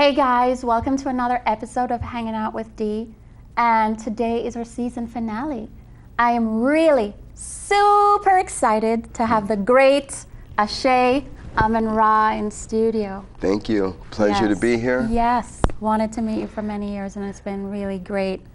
Hey guys, welcome to another episode of Hanging Out with Dee, and today is our season finale. I am really super excited to have the great Ase AmenRa in studio. Thank you. Pleasure to be here. Yes, wanted to meet you for many years, and it's been really great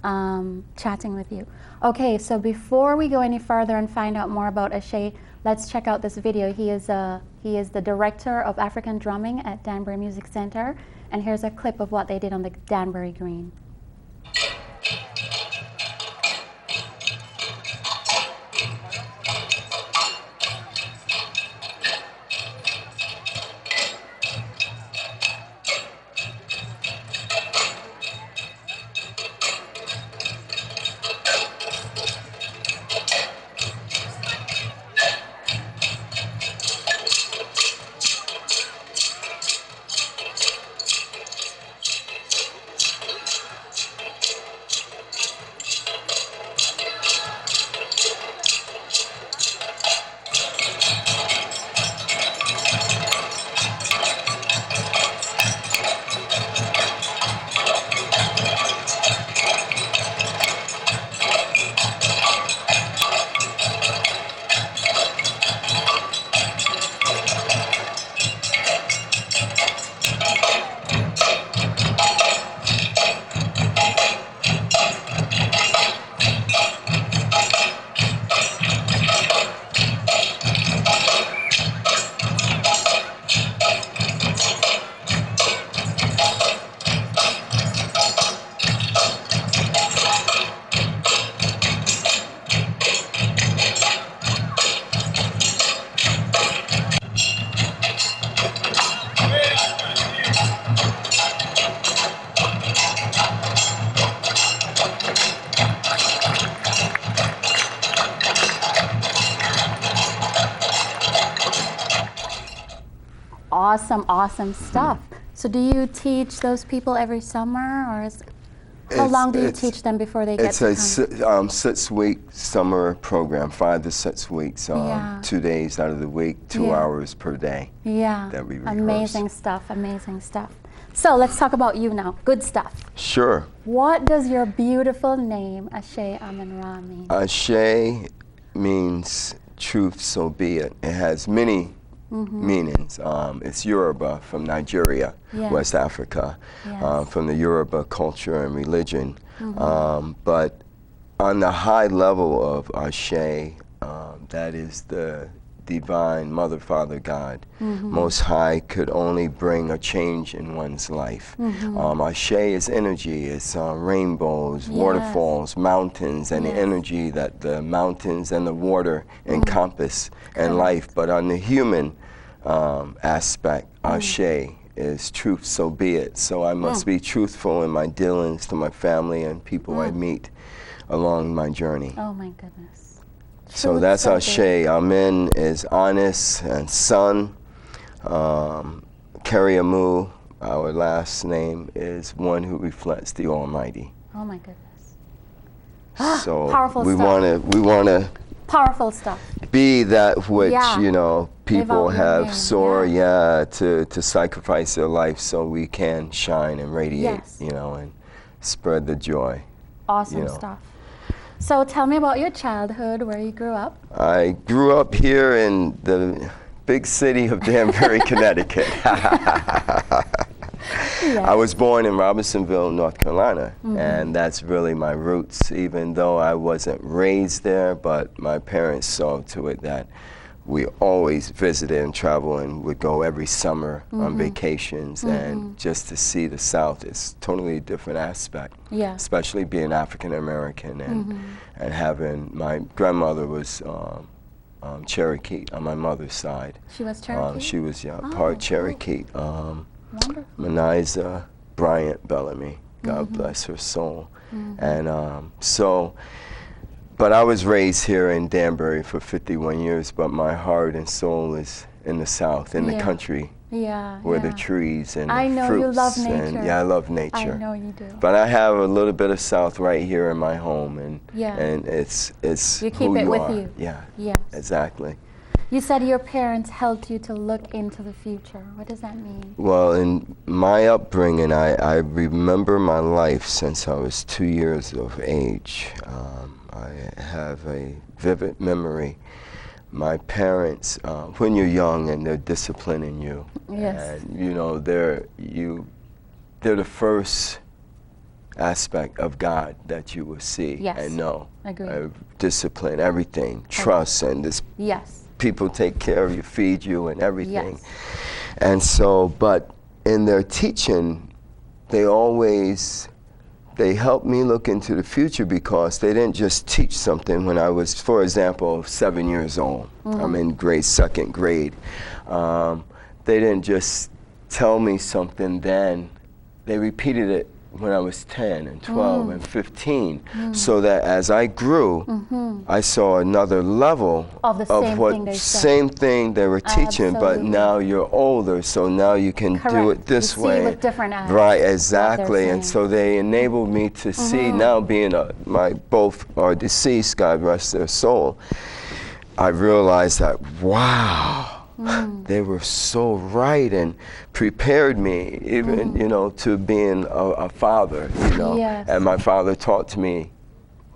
chatting with you. Okay, so before we go any further and find out more about Ase, let's check out this video. He is the director of African drumming at Danbury Music Center, and here's a clip of what they did on the Danbury Green. Awesome stuff. So do you teach those people every summer, or how long do you teach them before they get to come? It's a 6-week summer program, 5 to 6 weeks, 2 days out of the week, 2 hours per day. Yeah, that we rehearse. Amazing stuff. So let's talk about you now. Good stuff. Sure. What does your beautiful name, Ase AmenRa, mean? Ase means truth, so be it. It has many meanings. It's Yoruba from Nigeria, West Africa, from the Yoruba culture and religion. But on the high level of Ase, that is the divine Mother, Father, God. Most High could only bring a change in one's life. Ase is energy. It's rainbows, waterfalls, mountains, and the energy that the mountains and the water encompass in life. But on the human aspect, Ase is truth, so be it. So I must be truthful in my dealings to my family and people I meet along my journey. Oh my goodness. So that's Ase. Amen is honest and son. Kariamu, our last name, is one who reflects the Almighty. Oh my goodness. So powerful we stuff. want to powerful stuff. Be that which you know people have to sacrifice their life so we can shine and radiate, you know, and spread the joy. Awesome stuff. So tell me about your childhood, where you grew up. I grew up here in the big city of Danbury, Connecticut. I was born in Robinsonville, North Carolina, and that's really my roots, even though I wasn't raised there, but my parents saw to it that we always visited and traveled and would go every summer on vacations, and just to see the South is totally different aspect, especially being African American and having, my grandmother was Cherokee on my mother's side. She was Cherokee? She was, part Cherokee. Meniza Bryant Bellamy, God bless her soul. And so, but I was raised here in Danbury for 51 years, but my heart and soul is in the South, in the country, where the trees and the fruits. You love nature. And, I love nature. I know you do. But I have a little bit of South right here in my home, and it's you keep it with you. Yeah, exactly. You said your parents helped you to look into the future. What does that mean? Well, in my upbringing, I remember my life since I was 2 years of age. I have a vivid memory. My parents, when you're young and they're disciplining you, yes. and you know they're the first aspect of God that you will see yes. and know. Agreed. Discipline, everything, trust, and this. Yes. People take care of you, feed you, and everything. Yes. And so, but in their teaching, they helped me look into the future because they didn't just teach something when I was, for example, 7 years old. I'm in second grade. They didn't just tell me something then. They repeated it when I was 10 and 12 and 15, so that as I grew, I saw another level of the same thing they were teaching, but now you're older, so now you can do it this way. See with different eyes. Right, exactly. And so they enabled me to see, now being both are deceased, God rest their soul, I realized that, wow, they were so right and prepared me even, you know, to being a father, you know. Yes. And my father taught to me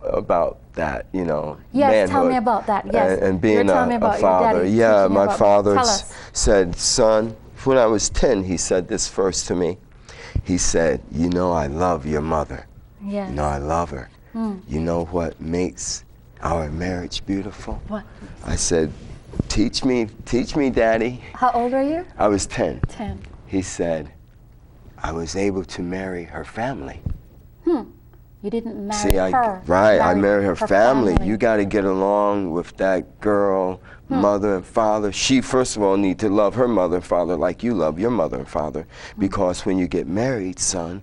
about that, you know, yes, manhood. tell me about that, yes. And being a father. Yeah, my father said, son, when I was 10, he said this first to me. He said, you know, I love your mother. Yes. You know, I love her. You know what makes our marriage beautiful? What? I said, teach me, Daddy. How old are you? I was 10. 10. He said, I was able to marry her family. You didn't marry her. Right, I married her family. You got to get along with that girl, mother and father. She, first of all, need to love her mother and father like you love your mother and father. Because when you get married, son,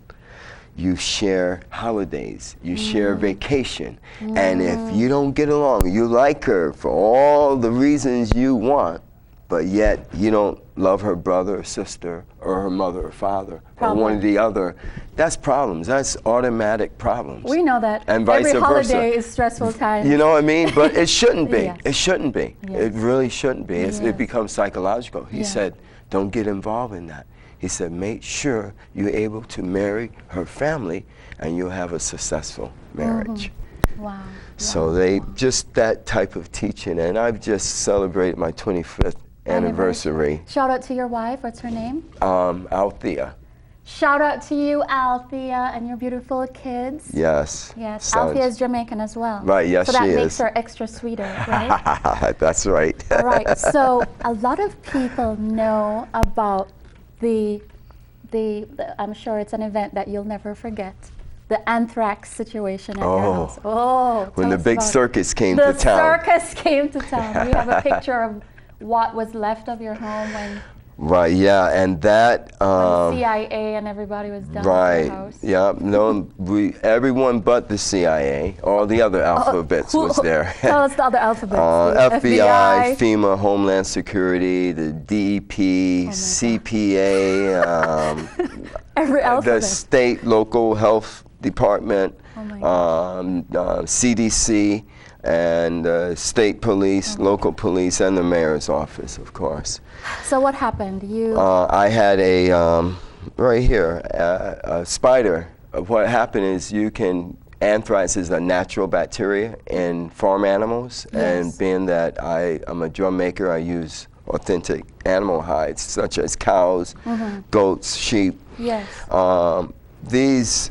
you share holidays, you share vacation. And if you don't get along, you like her for all the reasons you want, but yet you don't love her brother or sister or her mother or father or one or the other, that's problems. That's automatic problems. We know that. And vice Every versa. holiday is stressful time. You know what I mean? But it shouldn't be. Yes. It shouldn't be. Yes. It really shouldn't be. Yes. It becomes psychological. He Yes. said, don't get involved in that. He said, make sure you're able to marry her family and you'll have a successful marriage. Wow. So they just that type of teaching, and I've just celebrated my 25th anniversary. Shout out to your wife. What's her name? Althea. Shout out to you, Althea, and your beautiful kids. Yes. Yes. So Althea is Jamaican as well. Right. Yes, so that she is. makes her extra sweeter, right? That's right. All right. So a lot of people know about the I'm sure it's an event that you'll never forget. The Anthrax situation at your house. Oh, when the big circus came to town. The circus came to town. We have a picture of what was left of your home when. Right. Yeah, and that. When CIA and everybody was done right. at your house. Yeah. No, everyone but the CIA. All the other alphabets was there. Tell us the other alphabets. FBI, FEMA, Homeland Security, the DEP, CPA, every alphabet. the state, local health department, CDC, and state police, local police, and the mayor's office, of course. So what happened? You? I had right here, a spider. What happened is anthrax is a natural bacteria in farm animals, and being that I'm a drum maker, I use authentic animal hides, such as cows, goats, sheep. Yes. These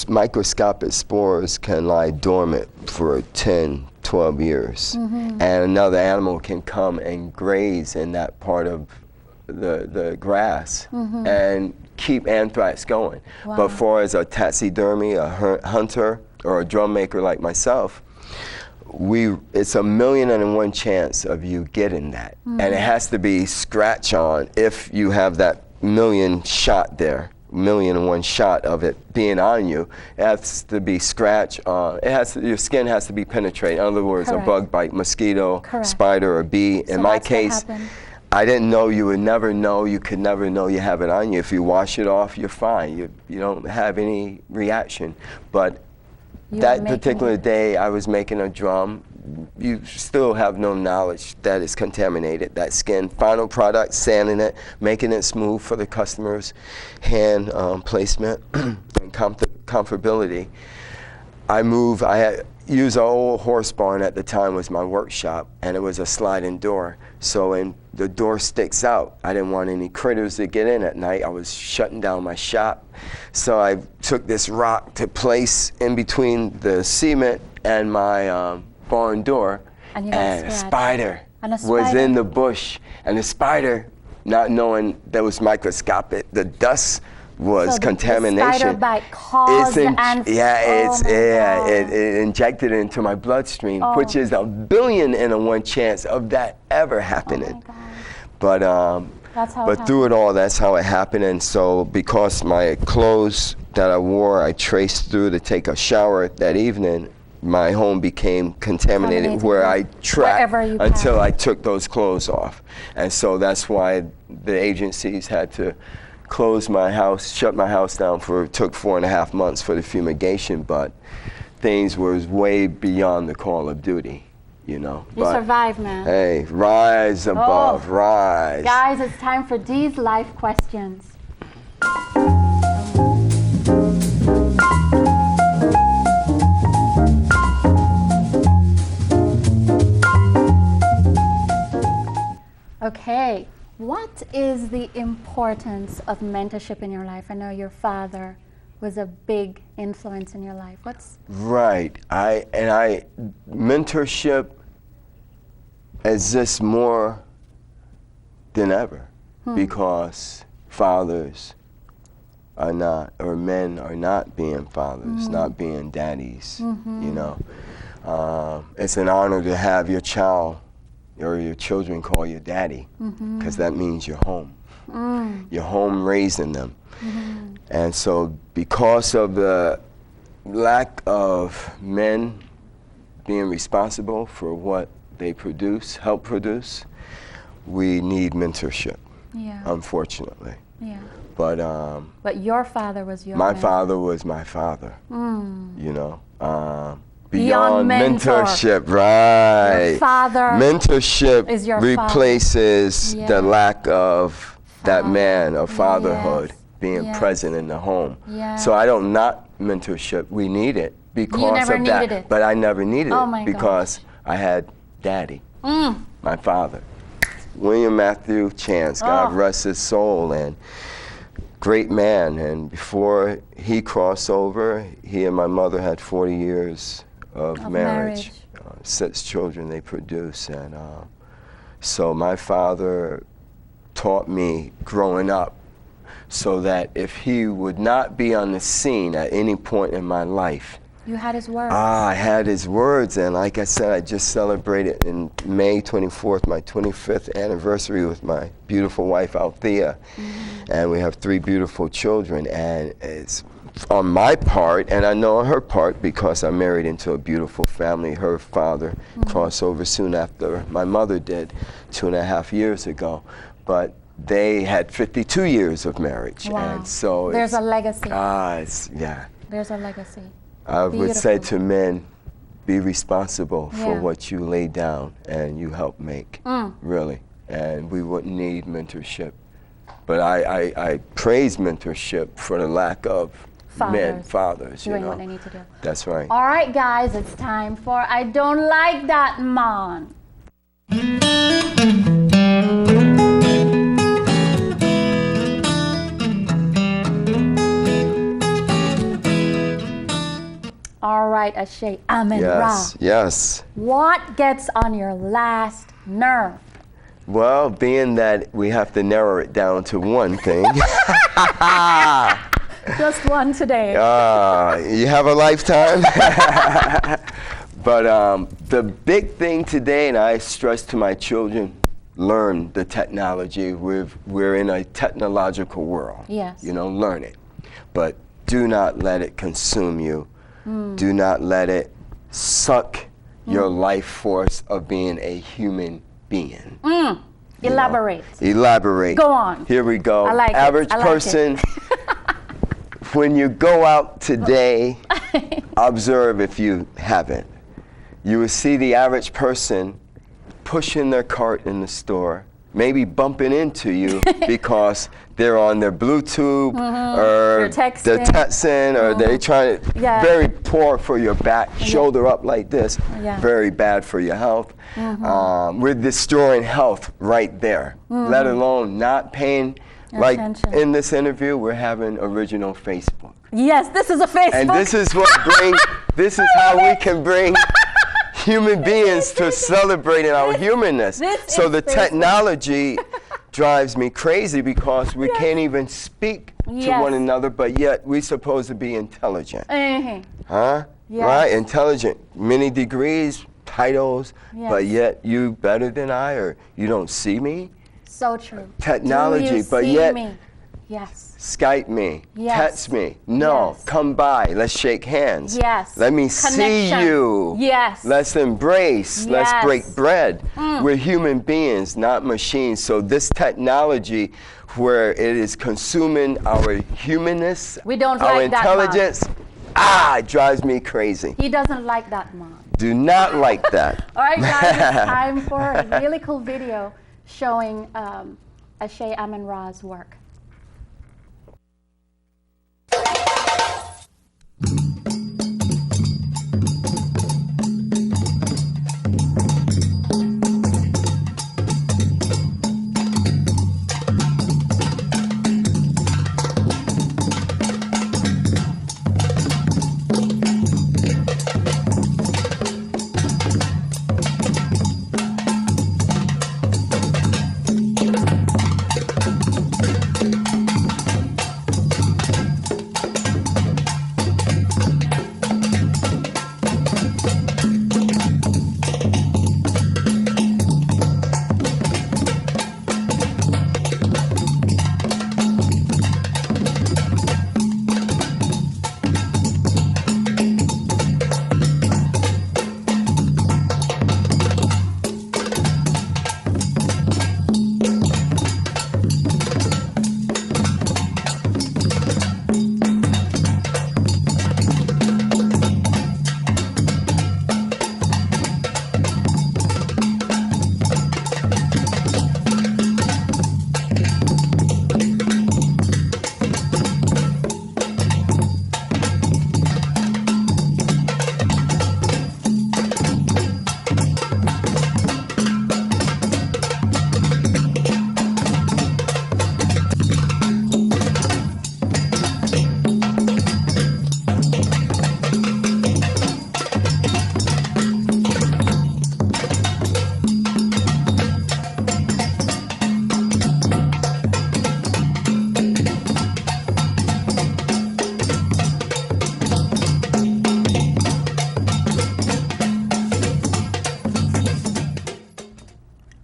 microscopic spores can lie dormant for 10, 12 years, and another animal can come and graze in that part of the grass and keep anthrax going. Wow. But for as a taxidermy, a hunter, or a drum maker like myself, it's 1,000,001 chance of you getting that, and it has to be scratch on if you have that million shot there. 1,000,001 shot of it being on you. It has to be scratch on. Your skin has to be penetrated. In other words, a bug bite, mosquito, spider, or bee. So in my case, I didn't know. You would never know. You could never know you have it on you. If you wash it off, you're fine. You don't have any reaction. But that particular day, I was making a drum. you still have no knowledge that it's contaminated, that skin. Final product, sanding it, making it smooth for the customer's hand placement and comfortability. I had used an old horse barn at the time was my workshop, and it was a sliding door. So when the door sticks out, I didn't want any critters to get in at night. I was shutting down my shop. So I took this rock to place in between the cement and my barn door, and a spider was in the bush. And the spider, not knowing that was microscopic, the dust was contamination. The spider bite caused it injected it into my bloodstream, which is 1 billion in a 1 chance of that ever happening. But through it all, that's how it happened. And so because my clothes that I wore, I traced through to take a shower that evening, my home became contaminated where I trapped until I took those clothes off. And so that's why the agencies had to close my house, shut my house down took 4.5 months for the fumigation, but things was way beyond the call of duty, you know. You survived, man. Hey, rise above, rise. Guys, it's time for Dee's life questions. Okay. What is the importance of mentorship in your life? I know your father was a big influence in your life. Right. Mentorship exists more than ever because fathers are not, or men are not being fathers, not being daddies, you know. It's an honor to have your child or your children call you daddy, because that means you're home. You're home raising them. And so because of the lack of men being responsible for what they produce, help produce, we need mentorship, unfortunately. But your father was your My father was my father, you know. Beyond mentorship, right. Your father mentorship is your replaces the lack of that man of fatherhood being present in the home. So I don't knock mentorship. We need it because of that. But I never needed it because I had daddy, my father. William Matthew Chance, God rest his soul, and great man. And before he crossed over, he and my mother had 40 years of marriage. 6 children they produce, and so my father taught me growing up so that if he would not be on the scene at any point in my life, you had his words. I had his words, and like I said, I just celebrated in May 24th my 25th anniversary with my beautiful wife Althea, and we have 3 beautiful children, and it's on my part, and I know on her part because I married into a beautiful family. Her father crossed over soon after my mother did 2.5 years ago, but they had 52 years of marriage. And so there's a legacy. There's a legacy. I would say to men, be responsible for what you lay down and you help make, really. And we wouldn't need mentorship. But I praise mentorship for the lack of fathers, doing you know. what they need to do. That's right. All right, guys, it's time for I Don't Like That Man. All right, Ase AmenRa. Yes. What gets on your last nerve? Well, being that we have to narrow it down to one thing. Just one today. You have a lifetime. But the big thing today, and I stress to my children, learn the technology. We're in a technological world. Yes. You know, learn it. But do not let it consume you. Do not let it suck your life force of being a human being. Elaborate. Elaborate. Go on. Here we go. I like Average person, when you go out today, observe if you haven't. you would see the average person pushing their cart in the store, maybe bumping into you because they're on their Bluetooth or they're texting or they're trying to, very poor for your back, shoulder up like this, very bad for your health. We're destroying health right there, let alone not paying. Like in this interview, we're having original Facebook. Yes, this is a Facebook. And this is what this is how we can bring human beings to celebrating our humanness. So the technology drives me crazy because we can't even speak to one another, but yet we're supposed to be intelligent. Huh? Right? Intelligent. Many degrees, titles, but yet you better than I, or you don't see me. So true. Technology, but yet me? Yes. Skype me, text me. No, come by, let's shake hands. Yes. Let me see you. Yes. Let's embrace, let's break bread. We're human beings, not machines. So this technology where it is consuming our humanness, we don't our like intelligence, it drives me crazy. He doesn't like that, Mom. Do not like that. All right, guys, it's time for a really cool video showing Ase AmenRa's work.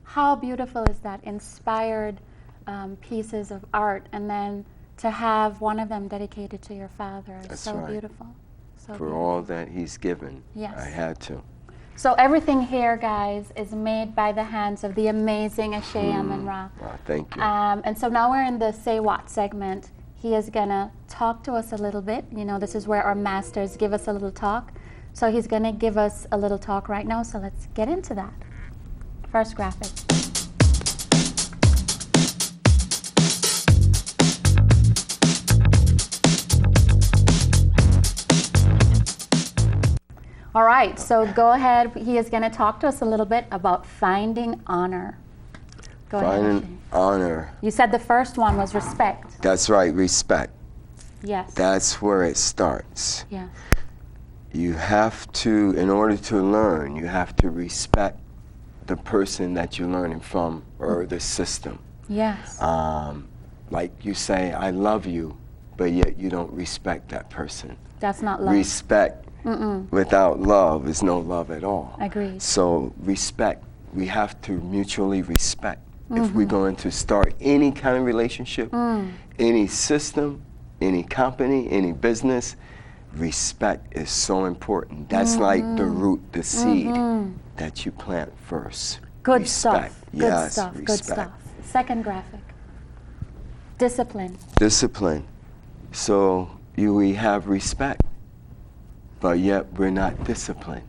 How beautiful is that? Inspired pieces of art, and then to have one of them dedicated to your father. It's so beautiful. So for all that he's given, I had to. So everything here, guys, is made by the hands of the amazing Ase AmenRa. Wow, thank you. And so now we're in the Say What segment. He is gonna talk to us a little bit. You know, this is where our masters give us a little talk. So he's gonna give us a little talk right now, so let's get into that. First graphic. All right, so go ahead. He is going to talk to us a little bit about finding honor. Go ahead. Finding honor. You said the first one was respect. That's right, respect. Yes. That's where it starts. Yeah. You have to, in order to learn, you have to respect the person that you're learning from or the system. Yes. Like you say, I love you, but yet you don't respect that person. That's not love. Respect without love is no love at all. Agreed. So respect, we have to mutually respect. If we're going to start any kind of relationship, any system, any company, any business, respect is so important. That's like the root, the seed that you plant first. Good respect. stuff. Yes, good stuff. respect. Good stuff. Second graphic. Discipline. Discipline. So we have respect, but yet we're not disciplined.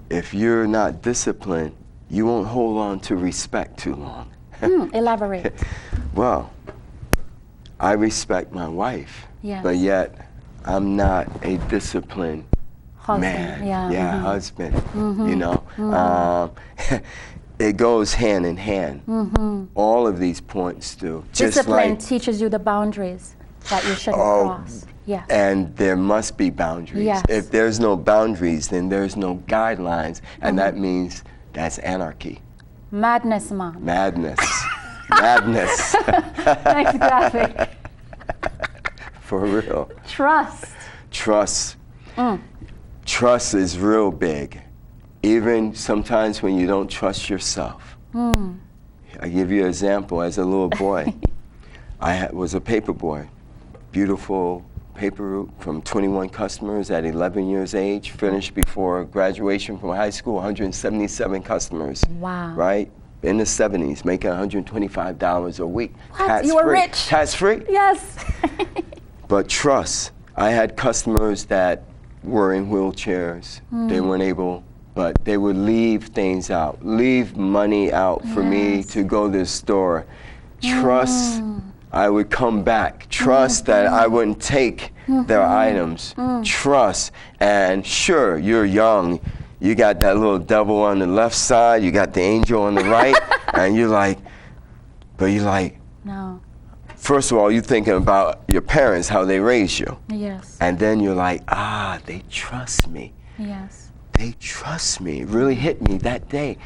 If you're not disciplined, you won't hold on to respect too long. Elaborate. Well, I respect my wife, Yes. but yet I'm not a disciplined Husband. man. Yeah. Husband. You know, it goes hand in hand. All of these points do. Discipline teaches you the boundaries that you shouldn't cross. Yes. And there must be boundaries. Yes. If there's no boundaries, then there's no guidelines, and that means that's anarchy. Madness, Mom. Madness. Madness. Nice graphic. For real. Trust. Trust. Trust is real big. Even sometimes when you don't trust yourself. I give you an example. As a little boy, I was a paper boy. Beautiful paper route from 21 customers at 11 years age, finished before graduation from high school, 177 customers. Wow. Right? In the 70s, making $125 a week. What? You were rich. Tax free? Yes. But trust. I had customers that were in wheelchairs. They weren't able, but they would leave things out, leave money out for me to go to the store. Trust. I would come back. Trust that I wouldn't take their items. Trust. And sure, you're young. You got that little devil on the left side. You got the angel on the right. And you're like, no. First of all, you're thinking about your parents, how they raised you. Yes. And then you're like, they trust me. Yes. They trust me. It really hit me that day.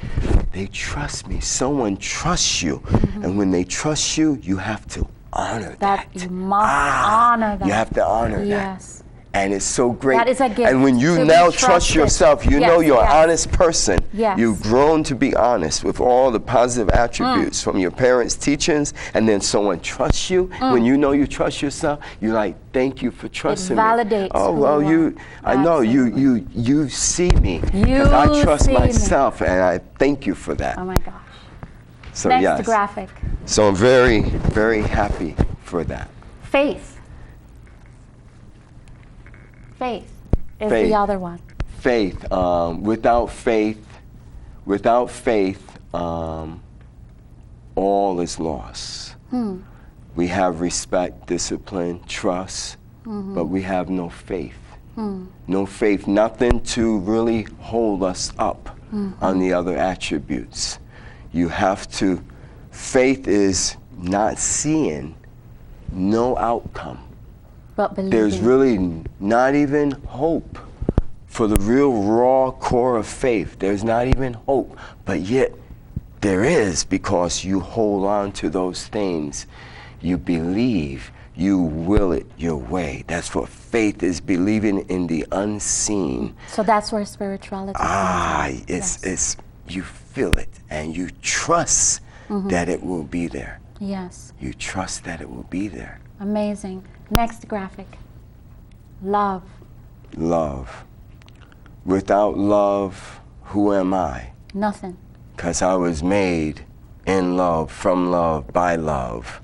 They trust me. Someone trusts you. And when they trust you, you have to honor that. You must honor that. You have to honor that. Yes. And it's so great. That is a gift. And when you now trust yourself, you know you're an honest person. Yes. You've grown to be honest with all the positive attributes from your parents' teachings, and then someone trusts you. When you know you trust yourself, you're like, thank you for trusting It validates me. Oh, well, I know you see me. You I trust see me. myself, and I thank you for that. Oh my gosh. So Next yes. graphic. So I'm very, very happy for that. Faith. Faith is Faith. the other one. Faith. Without faith, all is lost. We have respect, discipline, trust, but we have no faith. No faith, nothing to really hold us up on the other attributes. You have to, faith is not seeing no outcome. But believing. There's really not even hope for the real raw core of faith. There's not even hope, but yet there is, because you hold on to those things. You believe, you will it your way. That's what faith is, believing in the unseen. So that's where spirituality comes in. It's you feel it and you trust that it will be there. Yes. You trust that it will be there. Amazing. Next graphic. Love. Love. Without love, who am I? Nothing. Because I was made in love, from love, by love,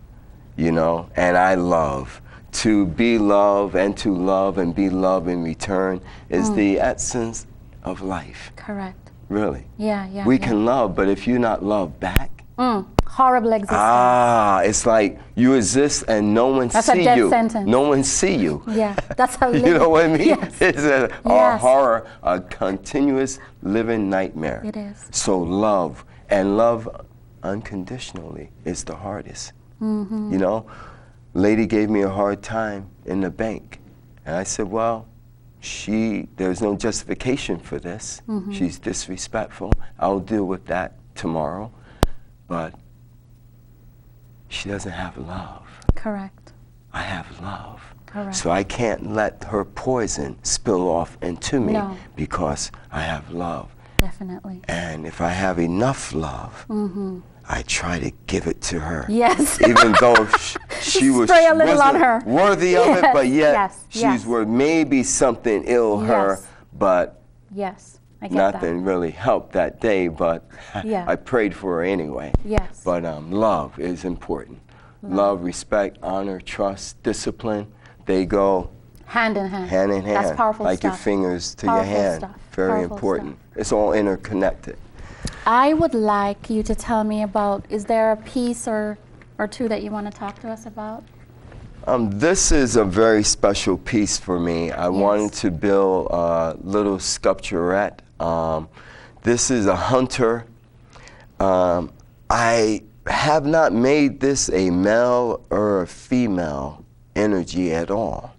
you know, and I love. To be love and to love and be love in return is the essence of life. Correct. Really. Yeah. We can love, but if you're not loved back, horrible existence. It's like you exist and no one That's see a death you. sentence. No one see you. Yeah, that's how You know what I mean? Yes. It's a horror, a continuous living nightmare. It is. So love, and love unconditionally, is the hardest. You know, lady gave me a hard time in the bank, and I said, well, there's no justification for this. She's disrespectful. I'll deal with that tomorrow. But she doesn't have love. Correct. I have love. Correct. So I can't let her poison spill off into me No. because I have love. Definitely. And if I have enough love, I try to give it to her. Yes. Even though she was Spray a little on her. worthy of it, but yet she's yes. worth maybe something ill her, Yes. but Yes. I get nothing really helped that day, but Yeah. I prayed for her anyway. Yes. But love is important. Love, respect, honor, trust, discipline, they go Hand in hand. Hand in hand. That's powerful like stuff. Your fingers to Powerful your hand. stuff. Very Powerful important. stuff. It's all interconnected. I would like you to tell me about, is there a piece or two that you want to talk to us about? This is a very special piece for me. I wanted to build a little sculpturette. This is a hunter. I have not made this a male or a female energy at all.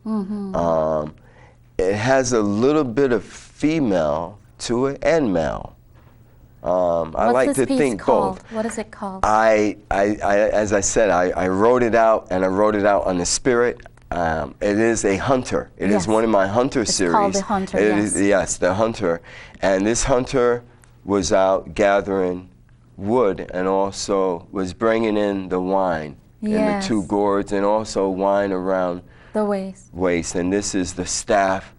It has a little bit of female to it and male. I like to think both. What is it called? As I said, I wrote it out, and I wrote it out on the spirit. It is a hunter. It is one of my hunter series. It's called the hunter, yes, the hunter. And this hunter was out gathering wood and also was bringing in the wine in the 2 gourds, and also wine around the waist. And this is the staff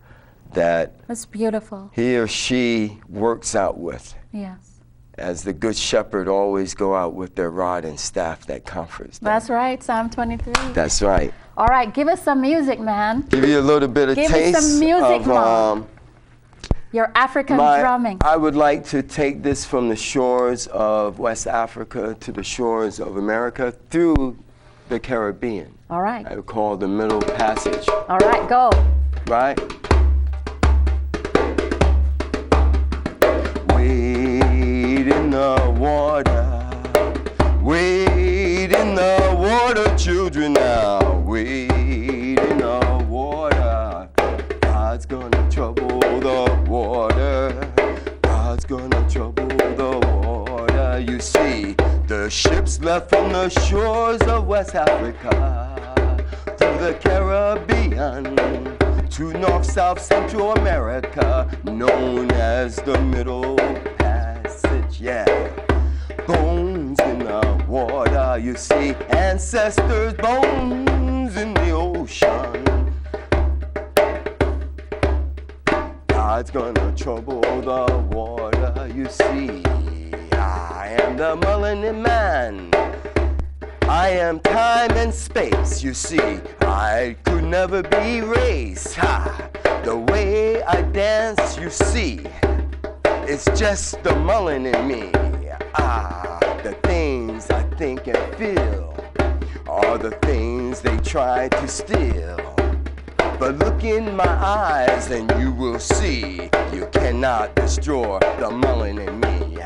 that that's beautiful. He or she works out with. Yes. As the good shepherd always go out with their rod and staff that comforts them. That's right, Psalm 23. That's right. All right, give us some music, man. Give you a little bit of taste me some music, of Mom. Your African drumming. I would like to take this from the shores of West Africa to the shores of America through the Caribbean. All right. I would call the Middle Passage. All right, go. Right? Wade in the water. Wade in the water, children now. Wade in the water. God's gonna trouble the water. God's gonna trouble the water. You see, the ships left from the shores of West Africa through the Caribbean to North, South, Central America, known as the Middle Passage. Yeah. Bones in the water, you see, ancestors' bones in the ocean. God's gonna trouble the water, you see. I am the melanin man. I am time and space, you see. I could never be erased. Ha! The way I dance, you see. It's just the melanin in me. The things I think and feel are the things they try to steal. But look in my eyes and you will see you cannot destroy the melanin in me.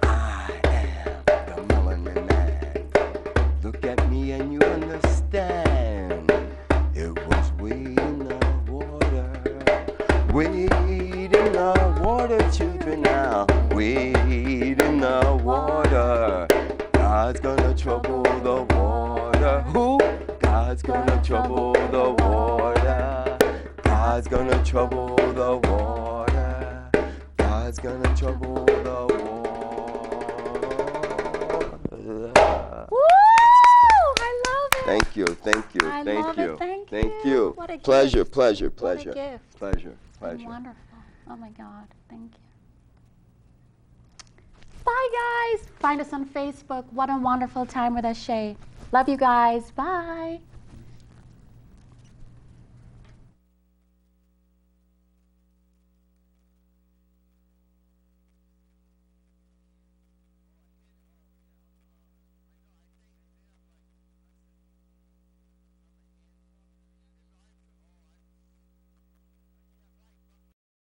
I am the melanin man. Look at me and you understand. It was wade in the water. Wade in the water, children now. Wade in the water. God's gonna trouble the water. Who? God's gonna trouble the water. God's gonna trouble the water. God's gonna trouble the water. Woo! I love it. Thank you, thank you, I thank love you. it. Thank Thank you. you. What a Pleasure, gift. pleasure, pleasure. What a gift. Pleasure, pleasure. Wonderful. Oh my God. Thank you. Bye, guys. Find us on Facebook. What a wonderful time with Ase. Love you guys. Bye.